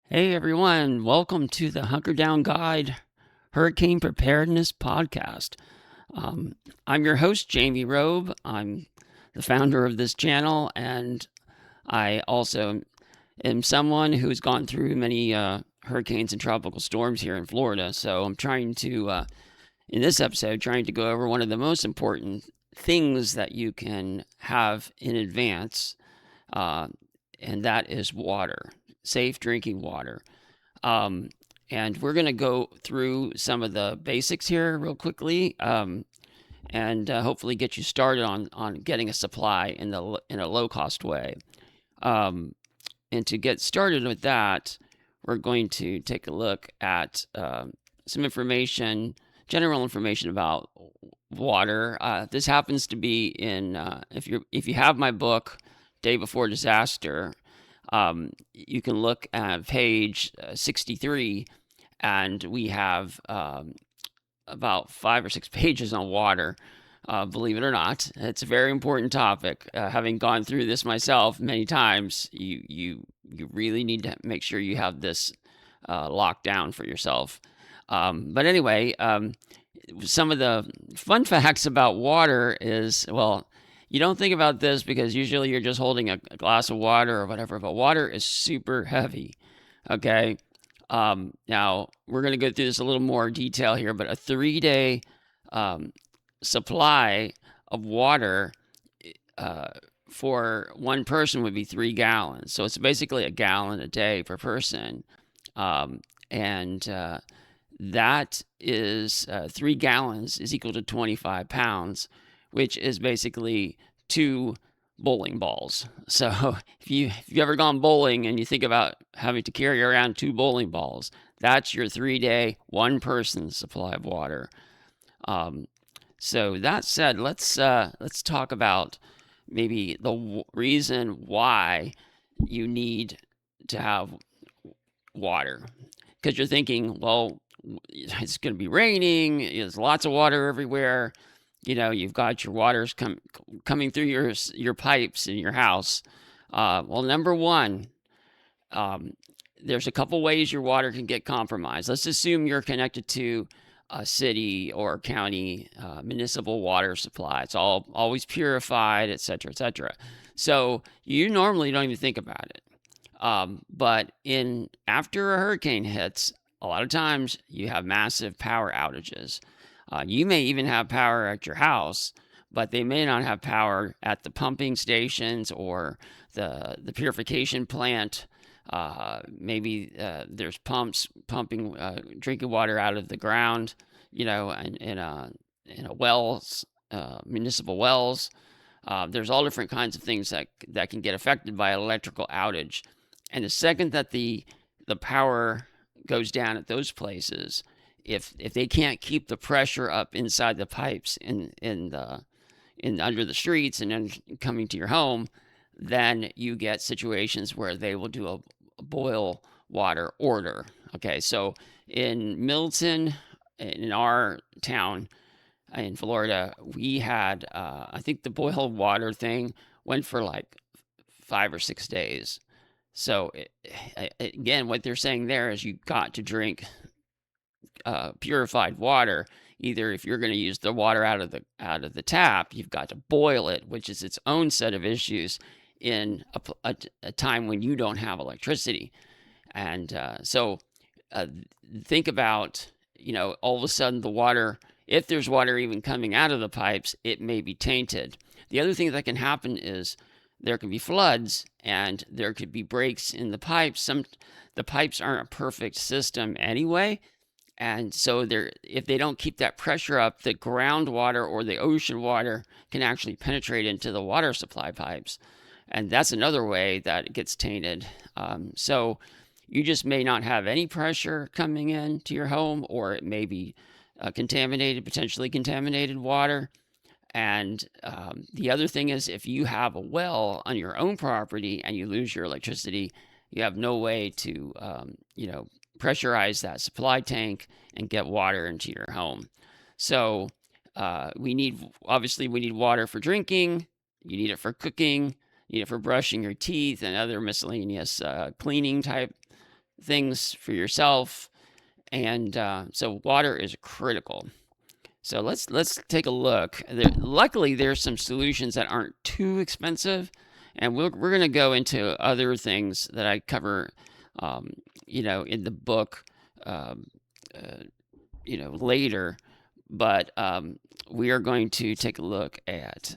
Hey everyone, welcome to the Hunker Down Guide Hurricane Preparedness Podcast. I'm your host, Jamie Robe. I'm the founder of this channel, and I also am someone who's gone through many hurricanes and tropical storms here in Florida. So I'm trying to, in this episode, trying to go over one of the most important things that you can have in advance, uh, and that is water, safe drinking water. Um, and we're going to go through some of the basics here real quickly, and hopefully get you started on getting a supply in a low cost way. Um, and to get started with that, we're going to take a look at some information, general information about water. This happens to be in if you have my book, Day Before Disaster. You can look at page 63, and we have about 5 or 6 pages on water. Believe it or not, it's a very important topic. Having gone through this myself many times, you really need to make sure you have this locked down for yourself. But anyway, some of the fun facts about water is, well, you don't think about this because usually you're just holding a glass of water or whatever, but water is super heavy. Okay. Now we're going to go through this a little more detail here, but a 3 day um, supply of water uh, for one person would be 3 gallons. So it's basically a gallon a day per person. And that is 3 gallons is equal to 25 pounds, which is basically 2 bowling balls. So if you ever gone bowling and you think about having to carry around 2 bowling balls, that's your 3 day one person supply of water. Um, so that said, let's talk about maybe the reason why you need to have water, because you're thinking, well, it's going to be raining. There's lots of water everywhere. You've got your waters coming through your pipes in your house. Well, number one, um, there's a couple ways your water can get compromised. Let's assume you're connected to a city or county municipal water supply. It's all always purified, et cetera, et cetera. So you normally don't even think about it. But after a hurricane hits, a lot of times you have massive power outages. You may even have power at your house, but they may not have power at the pumping stations or the purification plant. Maybe there's pumps pumping drinking water out of the ground, in a wells, municipal wells. There's all different kinds of things that can get affected by an electrical outage. And the second that the power goes down at those places, if they can't keep the pressure up inside the pipes in under the streets and then coming to your home, then you get situations where they will do a boil water order. Okay, so in Milton, in our town in Florida, we had I think the boil water thing went for like 5 or 6 days. So again, what they're saying there is you got to drink purified water. Either if you're going to use the water out of the tap, you've got to boil it, which is its own set of issues in a time when you don't have electricity. And so think about, all of a sudden the water, if there's water even coming out of the pipes, it may be tainted. The other thing that can happen is there can be floods and there could be breaks in the pipes. The pipes aren't a perfect system anyway, and so if they don't keep that pressure up, the groundwater or the ocean water can actually penetrate into the water supply pipes, and that's another way that it gets tainted. So you just may not have any pressure coming in to your home, or it may be potentially contaminated water. And the other thing is, if you have a well on your own property and you lose your electricity, you have no way to, pressurize that supply tank and get water into your home. So we need water for drinking. You need it for cooking. You need it for brushing your teeth and other miscellaneous cleaning type things for yourself. And so water is critical. So let's take a look. Luckily, there's some solutions that aren't too expensive, and we're going to go into other things that I cover, in the book, um, uh, later. But we are going to take a look at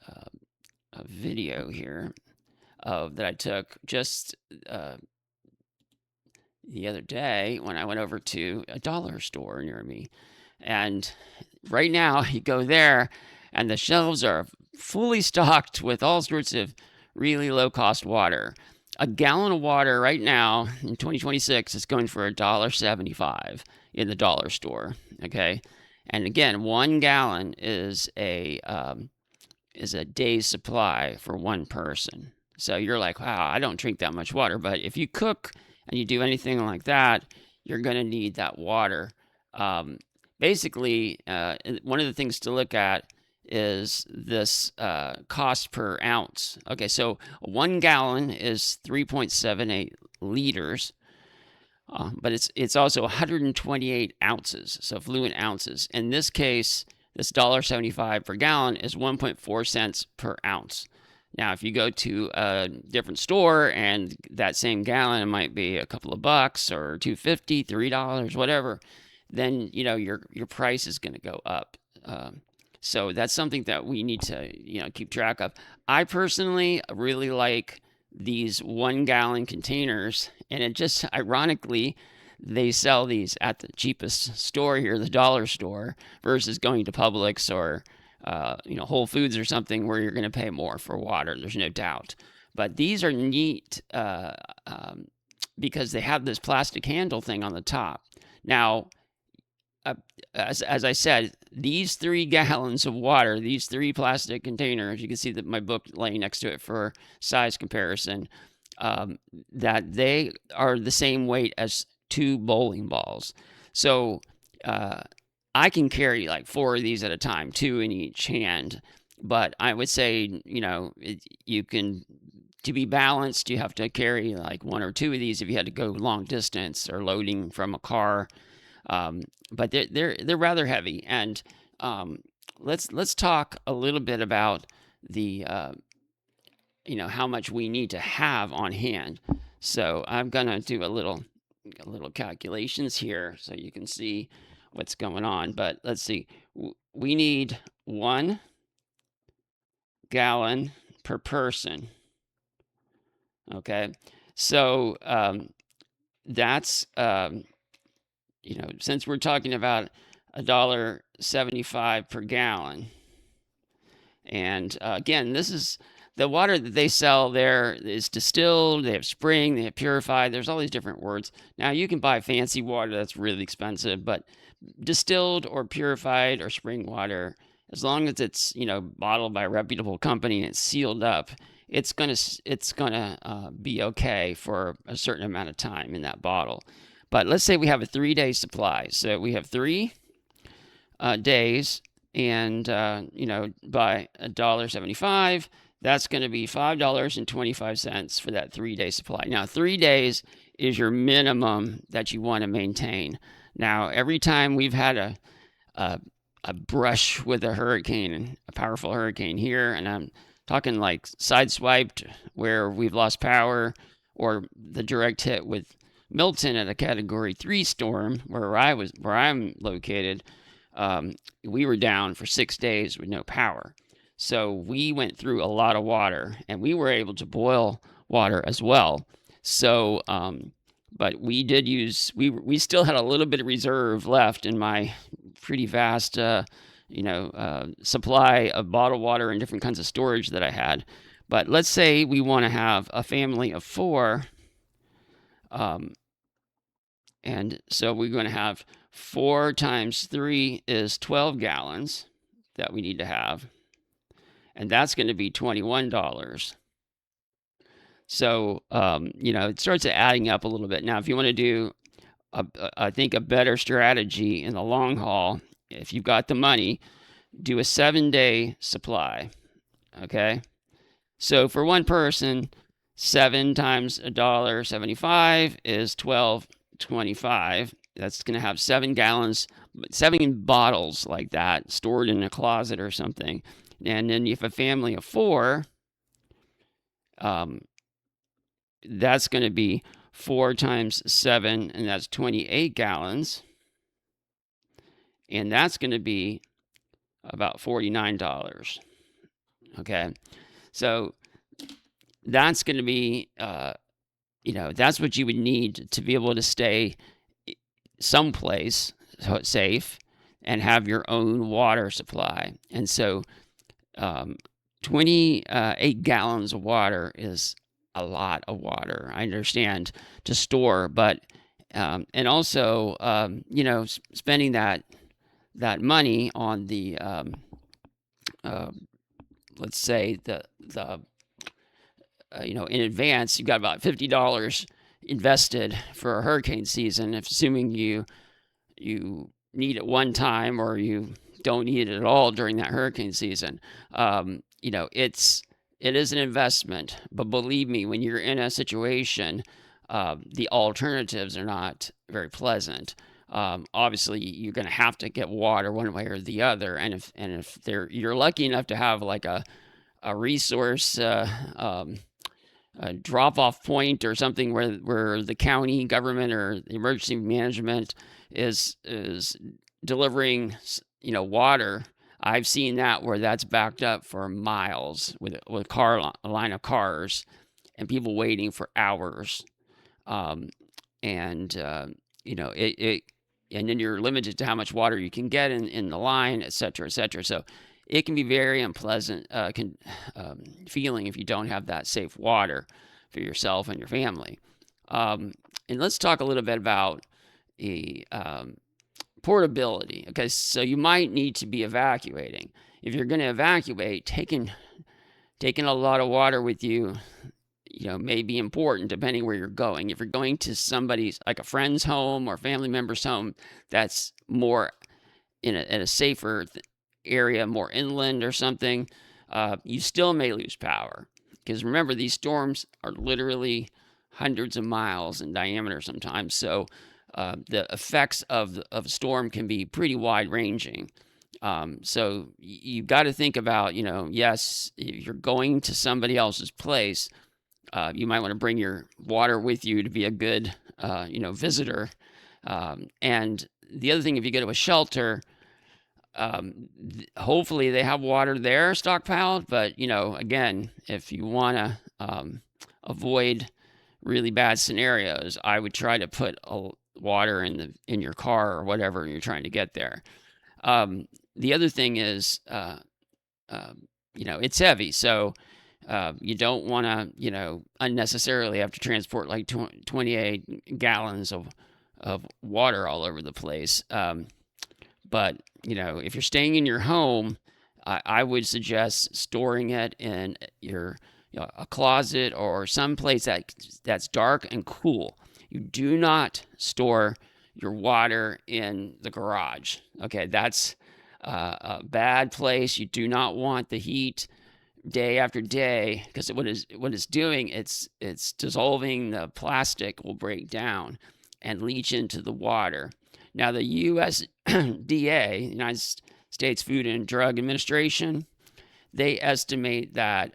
uh, a video here that I took just the other day when I went over to a dollar store near me. And right now, you go there, and the shelves are fully stocked with all sorts of really low cost water. A gallon of water right now in 2026 is going for $1.75 in the dollar store. Okay. And again, 1 gallon is a day's supply for one person. So you're like, wow, I don't drink that much water. But if you cook and you do anything like that, you're going to need that water. Um, Basically, one of the things to look at is this cost per ounce. Okay, so 1 gallon is 3.78 liters, but it's also 128 ounces, so fluid ounces. In this case, this $1.75 per gallon is 1.4 cents per ounce. Now, if you go to a different store and that same gallon might be a couple of bucks or $2.50, $3, whatever, then your price is going to go up. So that's something that we need to keep track of. I personally really like these 1 gallon containers, and it just ironically they sell these at the cheapest store here, the dollar store, versus going to Publix or Whole Foods or something where you're going to pay more for water. There's no doubt, but these are neat because they have this plastic handle thing on the top. Now, as I said, these 3 gallons of water, these 3 plastic containers, you can see that my book laying next to it for size comparison, that they are the same weight as 2 bowling balls. So I can carry like 4 of these at a time, 2 in each hand. But I would say, you can, to be balanced, you have to carry like 1 or 2 of these if you had to go long distance or loading from a car. But they're rather heavy, and let's talk a little bit about the how much we need to have on hand. So I'm gonna do a little calculations here so you can see what's going on. But let's see, we need 1 gallon per person. Okay, so that's since we're talking about $1.75 per gallon, and again, this is the water that they sell there is distilled, they have spring, they have purified, there's all these different words. Now, you can buy fancy water that's really expensive, but distilled or purified or spring water, as long as it's bottled by a reputable company and it's sealed up, it's gonna be okay for a certain amount of time in that bottle. But let's say we have a 3-day supply. So we have 3 days, and by $1.75, that's going to be $5.25 for that 3-day supply. Now, 3 days is your minimum that you want to maintain. Now, every time we've had a brush with a hurricane, a powerful hurricane here, and I'm talking like sideswiped where we've lost power, or the direct hit with Milton at a Category 3 storm where I'm located, we were down for 6 days with no power. So we went through a lot of water, and we were able to boil water as well. So, but we did use, we still had a little bit of reserve left in my pretty vast, supply of bottled water and different kinds of storage that I had. But let's say we want to have a family of 4. And so we're going to have 4 times 3 is 12 gallons that we need to have. And that's going to be $21. So, it starts adding up a little bit. Now, if you want to do, I think, a better strategy in the long haul, if you've got the money, do a 7-day supply. Okay. So for one person, 7 times $1.75 is $12.25. That's going to have 7 gallons, 7 bottles like that stored in a closet or something. And then if a family of 4, that's going to be 4 times 7, and that's 28 gallons. And that's going to be about $49. Okay. So that's going to be, that's what you would need to be able to stay someplace safe and have your own water supply. And so 28 gallons of water is a lot of water. I understand to store, but and also spending that money on the let's say the in advance, you've got about $50 invested for a hurricane season, assuming you need it one time or you don't need it at all during that hurricane season. It is an investment, but believe me, when you're in a situation, the alternatives are not very pleasant. Obviously, you're going to have to get water one way or the other, and if you're lucky enough to have like a resource a drop-off point or something where the county government or the emergency management is delivering water. I've seen that where that's backed up for miles with a line of cars and people waiting for hours, and it and then you're limited to how much water you can get in the line, et cetera, et cetera. So it can be very unpleasant feeling if you don't have that safe water for yourself and your family. And let's talk a little bit about portability. Okay, so you might need to be evacuating. If you're going to evacuate, taking a lot of water with you, may be important depending where you're going. If you're going to somebody's, like a friend's home or family member's home, that's more in a safer area, more inland or something, you still may lose power. Because remember, these storms are literally hundreds of miles in diameter sometimes. So the effects of a storm can be pretty wide ranging. So you've got to think about, yes, if you're going to somebody else's place, you might want to bring your water with you to be a good, visitor. And the other thing, if you go to a shelter, hopefully they have water there stockpiled, but again, if you want to avoid really bad scenarios, I would try to put water in your car or whatever you're trying to get there. The other thing is, it's heavy, so you don't want to unnecessarily have to transport like 28 gallons of water all over the place. But if you're staying in your home, I would suggest storing it in a closet or someplace that's dark and cool. You do not store your water in the garage. Okay, that's a bad place. You do not want the heat day after day, because what it's doing, it's dissolving. The plastic will break down and leach into the water. Now, the USDA, United States Food and Drug Administration, they estimate that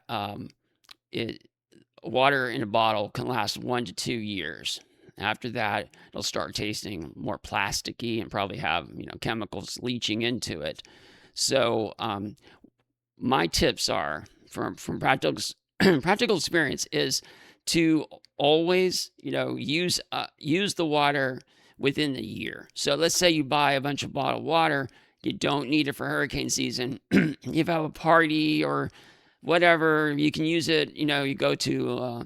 water in a bottle can last 1 to 2 years. After that, it'll start tasting more plasticky and probably have chemicals leaching into it. So my tips are from practical experience is to always use the water within the year. So let's say you buy a bunch of bottled water, you don't need it for hurricane season. You have a party or whatever, you can use it. You go to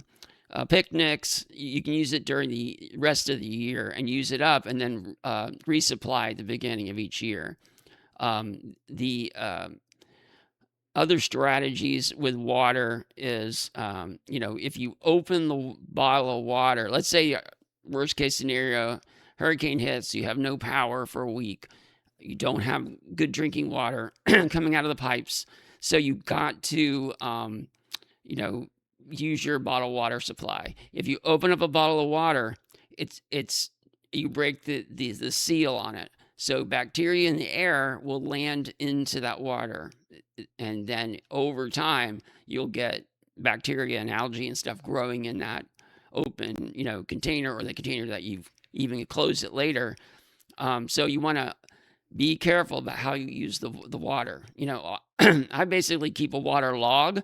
picnics, you can use it during the rest of the year and use it up, and then resupply at the beginning of each year. The other strategies with water is, if you open the bottle of water, let's say worst case scenario, hurricane hits, you have no power for a week, you don't have good drinking water coming out of the pipes, so you've got to use your bottled water supply. If you open up a bottle of water, it's you break the seal on it. So bacteria in the air will land into that water. And then over time, you'll get bacteria and algae and stuff growing in that open, container, or the container that you've even closed it later. So you want to be careful about how you use the water. I basically keep a water log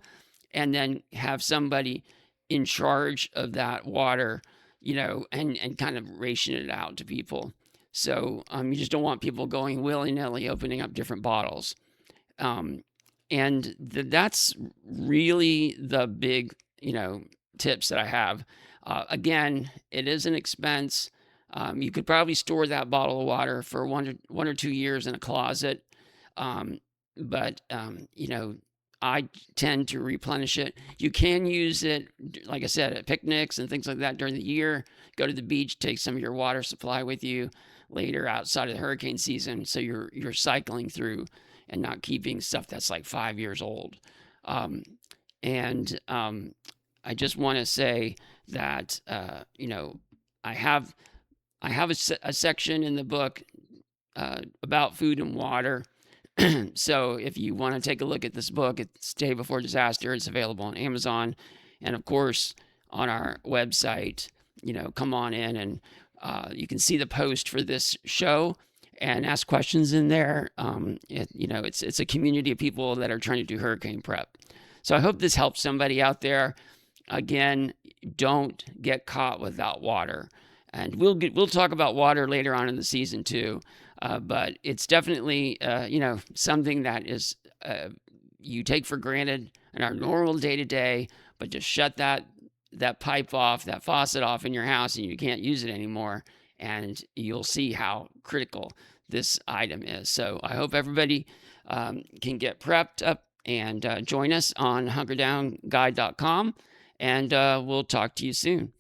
and then have somebody in charge of that water, and kind of ration it out to people. So you just don't want people going willy-nilly opening up different bottles. And that's really the big, tips that I have. Again, it is an expense. You could probably store that bottle of water for 1 or 2 years in a closet. But I tend to replenish it. You can use it, like I said, at picnics and things like that during the year. Go to the beach, take some of your water supply with you later outside of the hurricane season, so you're cycling through and not keeping stuff that's like 5 years old. And I just want to say that I have a section in the book about food and water. So if you want to take a look at this book, it's Day Before Disaster. It's available on Amazon, and of course on our website. Come on in, and you can see the post for this show and ask questions in there. It's a community of people that are trying to do hurricane prep. So I hope this helps somebody out there. Again, don't get caught without water. And we'll talk about water later on in the season too. But it's definitely something that is you take for granted in our normal day to day. But just shut that pipe off, that faucet off in your house, and you can't use it anymore. And you'll see how critical this item is. So I hope everybody can get prepped up and join us on hunkerdownguide.com. And we'll talk to you soon.